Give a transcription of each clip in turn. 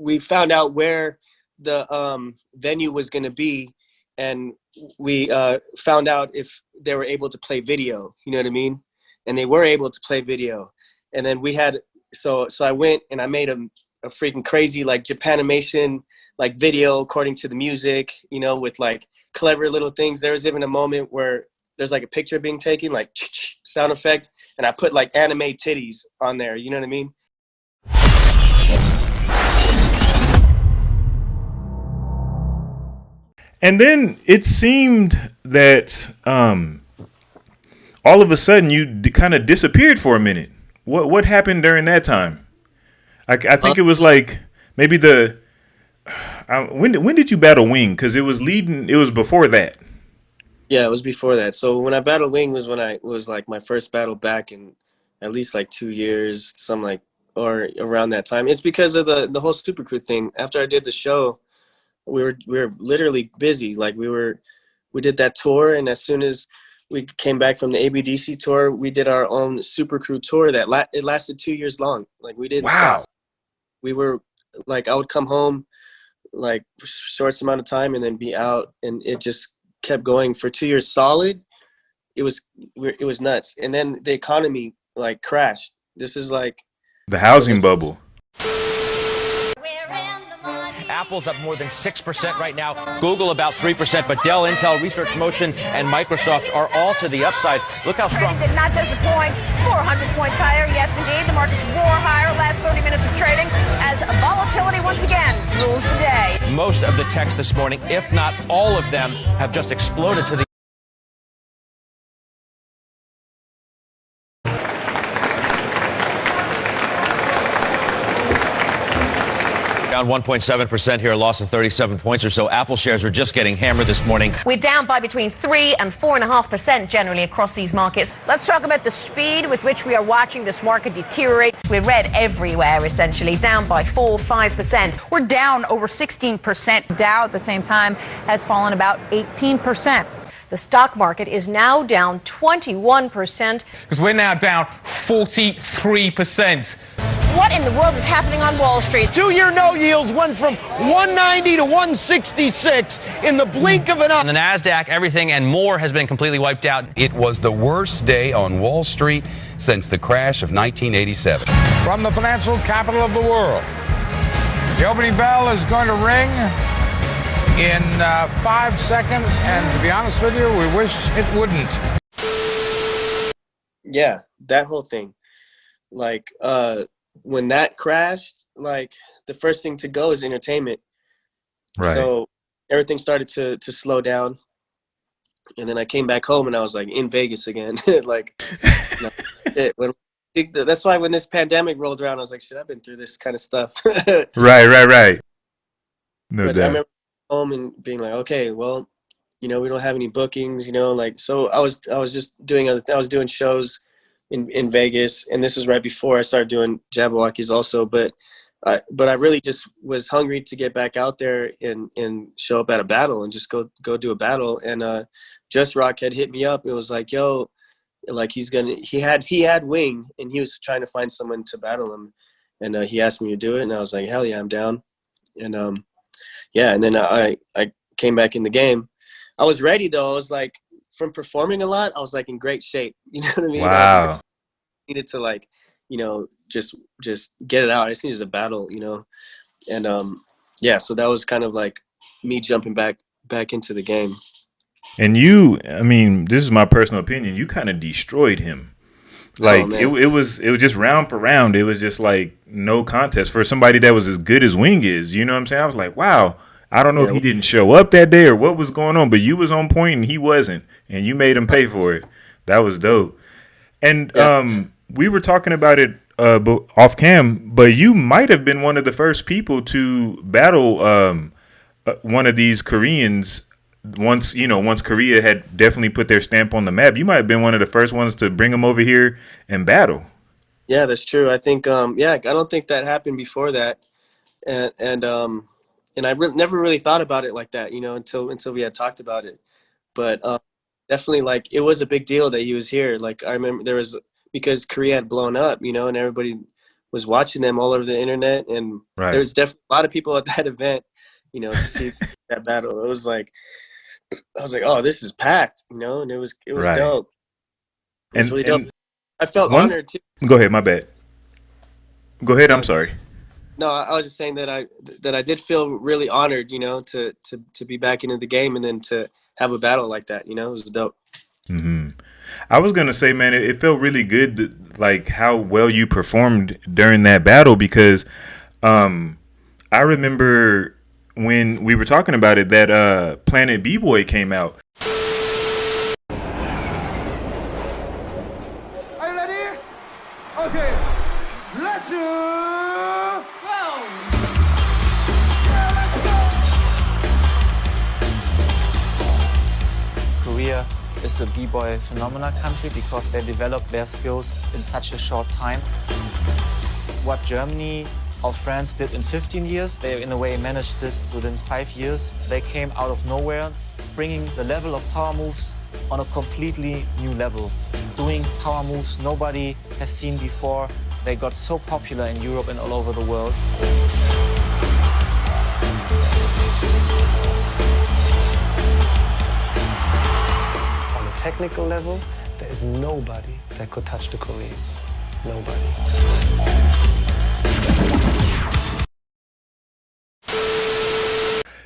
we found out where the venue was going to be, and we found out if they were able to play video, you know what I mean? And they were able to play video. And then we had, so I went and I made a freaking crazy like Japanimation like video according to the music, you know, with like clever little things. There was even a moment where there's like a picture being taken, like sound effect, and I put like anime titties on there, you know what I mean? And then it seemed that all of a sudden you kind of disappeared for a minute. What happened during that time? I think it was like maybe when did you battle Wing? Because it was before that. Yeah, it was before that. So when I battled Wing was when it was like my first battle back in at least like 2 years, something like, or around that time. It's because of the whole Super Crew thing. After I did the show, we were literally busy. Like we did that tour, and as soon as we came back from the ABDC tour, we did our own Super Crew tour that it lasted 2 years long. Like we didn't stop. We were like, I would come home like for short amount of time and then be out, and it just kept going for 2 years solid. It was nuts. And then the economy like crashed. This is like the housing bubble. Apple's up more than 6% right now. Google about 3%, but Dell, Intel, Research Motion, and Microsoft are all to the upside. Look how strong. Did not disappoint. 400 points higher. Yes, indeed. The market's roar higher. Last 30 minutes of trading as volatility once again rules the day. Most of the techs this morning, if not all of them, have just exploded to the down 1.7% here, a loss of 37 points or so. Apple shares are just getting hammered this morning. We're down by between 3 and 4.5% generally across these markets. Let's talk about the speed with which we are watching this market deteriorate. We're red everywhere, essentially, down by 4-5%. We're down over 16%. Dow at the same time has fallen about 18%. The stock market is now down 21%. Because we're now down 43%. What in the world is happening on Wall Street? 2-year no yields went from 190 to 166 in the blink of an eye. On the NASDAQ, everything and more has been completely wiped out. It was the worst day on Wall Street since the crash of 1987. From the financial capital of the world, the opening bell is going to ring in 5 seconds, and to be honest with you, we wish it wouldn't. Yeah, that whole thing. Like, when that crashed, like the first thing to go is entertainment. Right. So everything started to slow down. And then I came back home and I was like in Vegas again. Like, that's why when this pandemic rolled around, I was like, shit, I've been through this kind of stuff. Right. No but doubt. I remember home and being like, okay, well, you know, we don't have any bookings, you know, like, so I was just doing I was doing shows in Vegas, and this was right before I started doing Jabberwockies also, but I really just was hungry to get back out there and show up at a battle and just go do a battle. And Just Rock had hit me up. It was like, yo, like he had Wing, and he was trying to find someone to battle him, and he asked me to do it, and I was like, hell yeah, I'm down. And yeah, and then I came back in the game. I was ready though. I was like, from performing a lot, I was like in great shape. You know what I mean? Wow. I needed to like, you know, just get it out. I just needed a battle, you know? And yeah, so that was kind of like me jumping back into the game. And you, I mean, this is my personal opinion, you kind of destroyed him. Like it was just round for round. It was just like no contest for somebody that was as good as Wing is. You know what I'm saying? I was like, wow. I don't know if he didn't show up that day or what was going on, but you was on point and he wasn't, and you made him pay for it. That was dope. And we were talking about it off cam, but you might have been one of the first people to battle one of these Koreans once Korea had definitely put their stamp on the map. You might have been one of the first ones to bring them over here and battle. Yeah, that's true. I think I don't think that happened before that, and I never really thought about it like that, you know, until we had talked about it. But definitely, like, it was a big deal that he was here. Like, I remember because Korea had blown up, you know, and everybody was watching them all over the internet, and Right. there was definitely a lot of people at that event, you know, to see that battle. It was like, I was like, oh, this is packed, you know, and it was Right. dope. It was really dope. And I felt honored too. Go ahead, my bad. Go ahead, I'm sorry. No, I was just saying that I did feel really honored, you know, to be back into the game, and then to have a battle like that, you know, it was dope. Mm-hmm. I was gonna say, man, it felt really good, like how well you performed during that battle, because I remember when we were talking about it that Planet Bboy came out. Are you ready? Okay, let's go. Korea is a b-boy phenomena country because they develop their skills in such a short time. What Germany or France did in 15 years, they in a way managed this within 5 years. They came out of nowhere, bringing the level of power moves on a completely new level. Doing power moves nobody has seen before. They got so popular in Europe and all over the world. Technical level, there is nobody that could touch the Koreans. Nobody.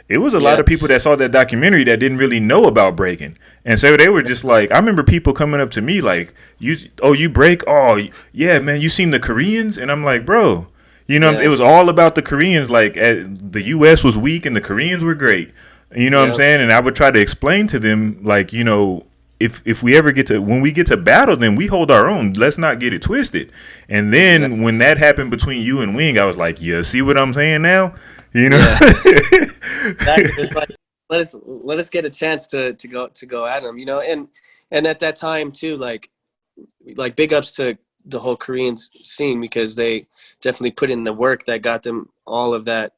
It was a lot of people that saw that documentary that didn't really know about breaking, and so they were just like, I remember people coming up to me like, you break? Oh yeah, man, you seen the Koreans? And I'm like, bro, you know, it was all about the Koreans. Like the U.S. was weak and the Koreans were great. You know what I'm saying? And I would try to explain to them, like, you know, if we ever when we get to battle, then we hold our own. Let's not get it twisted. And then when that happened between you and Wing, I was like, yeah, see what I'm saying now? You know, It's like, let us get a chance to go at them, you know, and at that time too, like big ups to the whole Korean scene, because they definitely put in the work that got them all of that,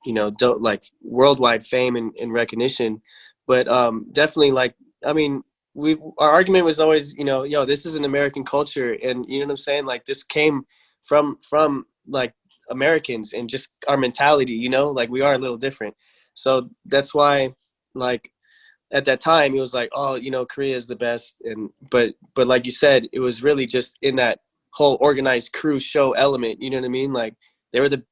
you know, like worldwide fame and recognition. But definitely, like, I mean, our argument was always, you know, yo, this is an American culture, and you know what I'm saying? Like, this came from like Americans and just our mentality, you know, like we are a little different. So that's why, like, at that time it was like, oh, you know, Korea is the best. And but like you said, it was really just in that whole organized crew show element, you know what I mean? Like they were the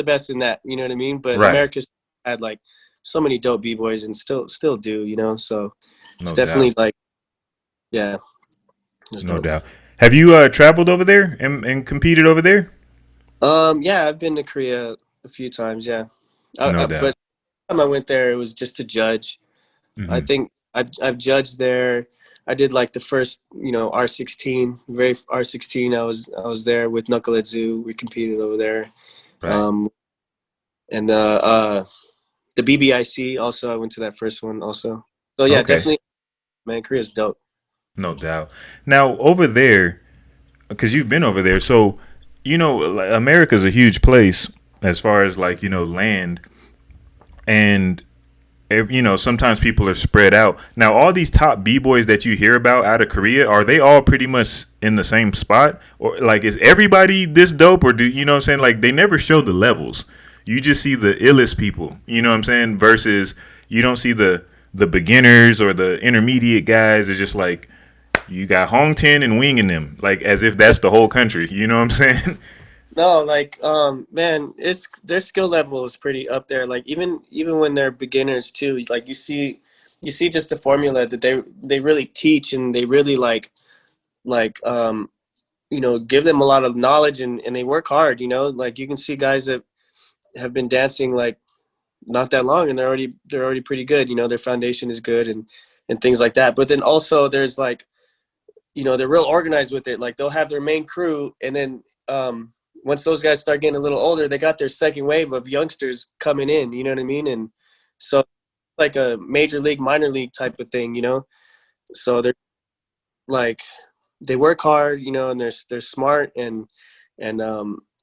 best in that, you know what I mean? But America had like so many dope b-boys and still do, you know. So it's definitely like, yeah, no doubt. Have you traveled over there and competed over there? Yeah, I've been to Korea a few times. Yeah, no doubt. But the time I went there, it was just to judge. Mm-hmm. I think I've judged there. I did like the first, you know, R16, very R16. I was there with Knucklehead Zoo. We competed over there. Right. And the BBIC also. I went to that first one also. So yeah, definitely, man, Korea's dope. No doubt. Now over there, because you've been over there, so. You know, America's a huge place as far as like, you know, land, and you know, sometimes people are spread out. Now, all these top b-boys that you hear about out of Korea, are they all pretty much in the same spot, or like is everybody this dope, or do you know what I'm saying? Like they never show the levels. You just see the illest people. You know what I'm saying? Versus you don't see the beginners or the intermediate guys. It's just like. You got Hong Ten and Wing in them, like as if that's the whole country. You know what I'm saying? No, like, man, their skill level is pretty up there. Like even when they're beginners too, like you see just the formula that they really teach, and they really like, you know, give them a lot of knowledge, and they work hard. You know, like you can see guys that have been dancing like not that long, and they're already pretty good. You know, their foundation is good and things like that. But then also there's like, you know, they're real organized with it. Like they'll have their main crew, and then once those guys start getting a little older, they got their second wave of youngsters coming in, you know what I mean? And so like a major league, minor league type of thing, you know? So they're like, they work hard, you know, and they're smart, and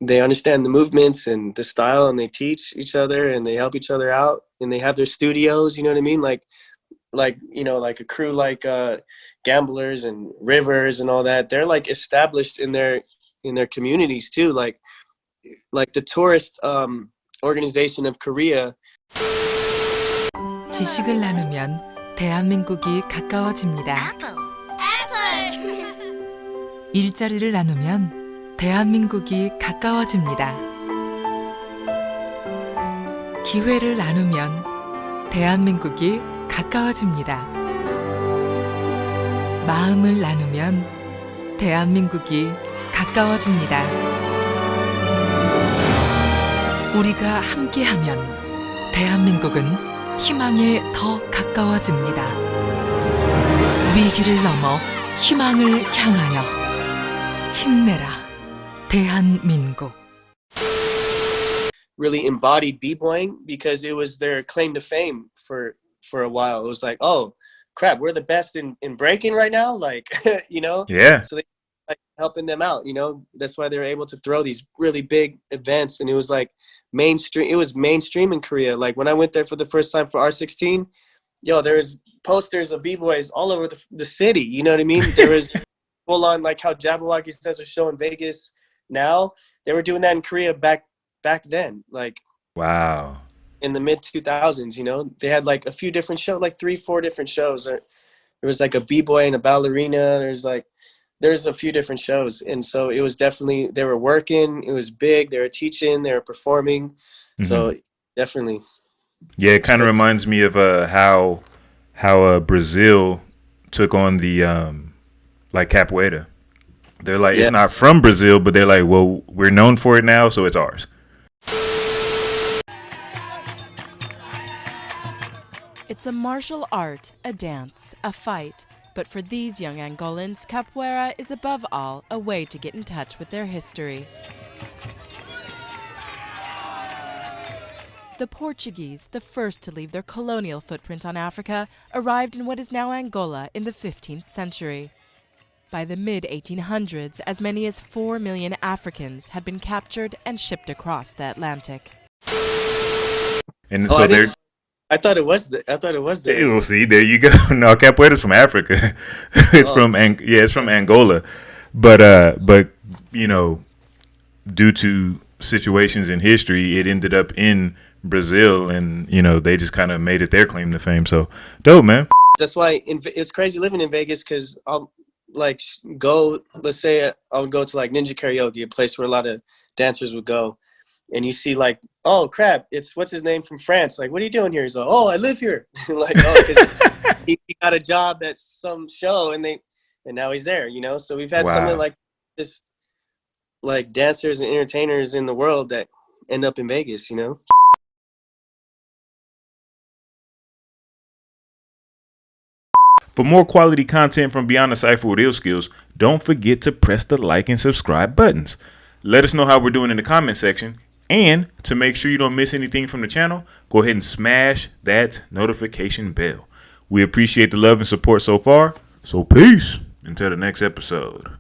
they understand the movements and the style, and they teach each other and they help each other out, and they have their studios, you know what I mean? Like, you know, like a crew like Gamblers and Rivers and all that, they're like established in their communities too. Like like the tourist organization of Korea. 지식을 나누면 대한민국이 가까워집니다. 일자리를 나누면 대한민국이 가까워집니다. 기회를 나누면 대한민국이 가까워집니다. 마음을 나누면 대한민국이 가까워집니다. 우리가 함께하면 대한민국은 희망에 더 가까워집니다. 위기를 넘어 희망을 향하여 힘내라, 대한민국. Really embodied b-boying because it was their claim to fame for a while. It was like, oh crap, we're the best in breaking right now, like you know. Yeah. So they like helping them out, you know. That's why they were able to throw these really big events, and it was like mainstream. It was mainstream in Korea. Like when I went there for the first time for R16, yo, there's posters of b-boys all over the city. You know what I mean? There was full on like how Jabberwocky says a show in Vegas now. They were doing that in Korea back then, like wow, in the mid 2000s. You know, they had like a few different shows, like 3-4 different shows. There was like a b-boy and a ballerina. There's a few different shows, and so it was definitely, they were working. It was big. They were teaching. They were performing. So definitely. Yeah, it kind of reminds me of how Brazil took on the like capoeira. They're like, it's not from Brazil, but they're like, well, we're known for it now, so it's ours. It's a martial art, a dance, a fight. But for these young Angolans, capoeira is above all a way to get in touch with their history. The Portuguese, the first to leave their colonial footprint on Africa, arrived in what is now Angola in the 15th century. By the mid-1800s, as many as 4 million Africans had been captured and shipped across the Atlantic. And so they're... I thought it was this. We'll see, there you go. No, capoeira's from Africa. It's from Angola. But you know, due to situations in history, it ended up in Brazil, and you know, they just kind of made it their claim to fame. So dope, man. That's why it's crazy living in Vegas, because I'll like let's say I would go to like Ninja Karaoke, a place where a lot of dancers would go, and you see like, oh crap, it's what's his name from France. Like, what are you doing here? He's like, oh, I live here. Like, oh, 'cause he got a job at some show, and now he's there, you know. So we've had something like this, like dancers and entertainers in the world that end up in Vegas, you know. For more quality content from Beyond the Cypher with Illskillz, don't forget to press the like and subscribe buttons. Let us know how we're doing in the comment section. And to make sure you don't miss anything from the channel, go ahead and smash that notification bell. We appreciate the love and support so far. So peace until the next episode.